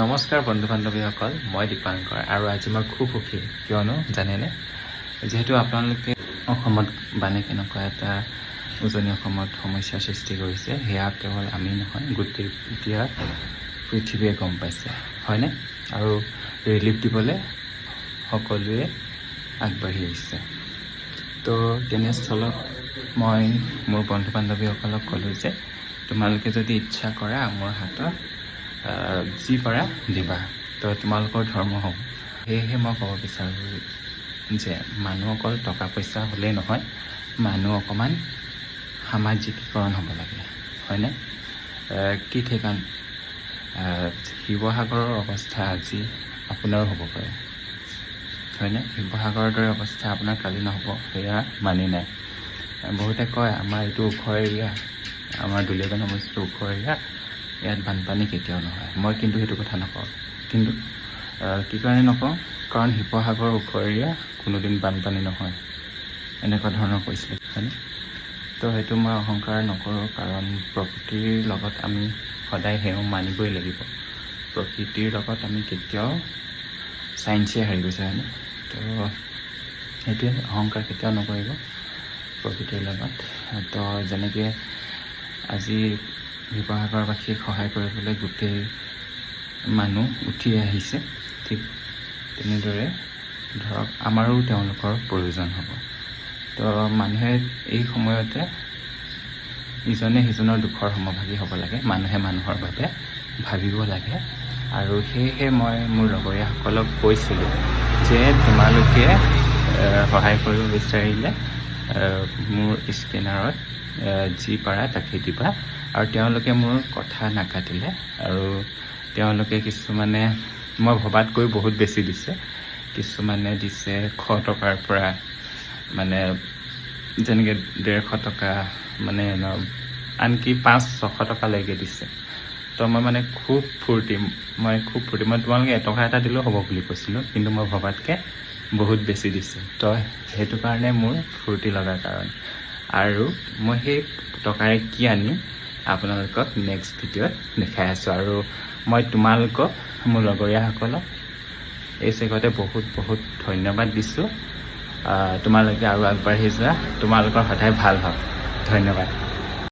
নমস্কাৰ বন্ধু বান্ধৱীসকল, মই দীপাংকৰ আৰু আজি মই খুব সুখী। কিয়নো জানেনে, যিহেতু আপোনালোকে অসমত বানে কেনেকুৱা এটা উজনি অসমত সমস্যাৰ সৃষ্টি কৰিছে, সেয়া কেৱল আমি নহয়, গোটেই এতিয়া পৃথিৱীয়ে গম পাইছে, হয়নে? আৰু ৰিলিফ দিবলৈ সকলোৱে আগবাঢ়ি আহিছে। তো তেনেস্থলত মই মোৰ বন্ধু বান্ধৱীসকলক ক'লোঁ যে তোমালোকে যদি ইচ্ছা কৰা মোৰ হাতত যি পাৰা দিবা, তো তোমালোকৰ ধৰ্ম হ'ব। সেয়েহে মই ক'ব বিচাৰোঁ যে মানুহ অকল টকা পইচা হ'লেই নহয়, মানুহ অকণমান সামাজিকীকৰণ হ'ব লাগে, হয়নে? কি ঠিকান, শিৱসাগৰৰ অৱস্থা আজি আপোনাৰো হ'ব পাৰে, হয়নে? শিৱসাগৰৰ দৰে অৱস্থা আপোনাৰ কালি নহ'ব, সেয়া মানি নাই। বহুতে কয় আমাৰ এইটো ওখ এৰিয়া, আমাৰ দুলীয়াজান সমষ্টিটো ওখ এৰিয়া, ইয়াত বানপানী কেতিয়াও নহয়। মই কিন্তু সেইটো কথা নকওঁ। কিন্তু কি কাৰণে নকওঁ, কাৰণ শিৱসাগৰ ওখ এৰিয়া, কোনোদিন বানপানী নহয়, এনেকুৱা ধৰণৰ কৈছিলে, হয়নে? তো সেইটো মই অহংকাৰ নকৰোঁ, কাৰণ প্ৰকৃতিৰ লগত আমি সদায় সেও মানিবই লাগিব। প্ৰকৃতিৰ লগত আমি কেতিয়াও চায়েন্সে হাৰি গৈছে, হয়নে? তো সেইটোৱে, অহংকাৰ কেতিয়াও নকৰিব প্ৰকৃতিৰ লগত। তো যেনেকৈ আজি শিৱসাগৰবাসীক সহায় কৰিবলৈ গোটেই মানুহ উঠি আহিছে, ঠিক তেনেদৰে ধৰক আমাৰো তেওঁলোকৰ প্ৰয়োজন হ'ব। তো মানুহে এই সময়তে ইজনে সিজনৰ দুখৰ সমভাগী হ'ব লাগে, মানুহে মানুহৰ বাবে ভাবিব লাগে। আৰু সেয়েহে মই মোৰ লগৰীয়াসকলক কৈছিলোঁ যে তোমালোকে সহায় কৰিব বিচাৰিলে মোৰ স্কেনাৰত যি পাৰা তাকে দিবা। আৰু তেওঁলোকে মোৰ কথা নাকাটিলে, আৰু তেওঁলোকে কিছুমানে মই ভবাতকৈ বহুত বেছি দিছে। কিছুমানে দিছে 100 টকাৰ পৰা, মানে যেনেকৈ 150 টকা, মানে আনকি 500-600 টকালৈকে দিছে। তো মই মানে খুব ফূৰ্তি, মই তোমালোকে এটকা এটা দিলেও হ'ব বুলি কৈছিলোঁ, কিন্তু মই ভবাতকৈ বহুত বেছি দিছে। তো সেইটো কাৰণে মোৰ ফূৰ্তি লগাৰ কাৰণ। আৰু মই সেই টকাৰে কি আনিম আপোনালোকক নেক্সট ভিডিঅ'ত দেখাই আছোঁ। আৰু মই তোমালোকক, মোৰ লগৰীয়াসকলক এই চেগতে বহুত বহুত ধন্যবাদ দিছোঁ। তোমালোকে আৰু আগবাঢ়ি যোৱা, তোমালোকৰ সদায় ভাল হওক। ধন্যবাদ।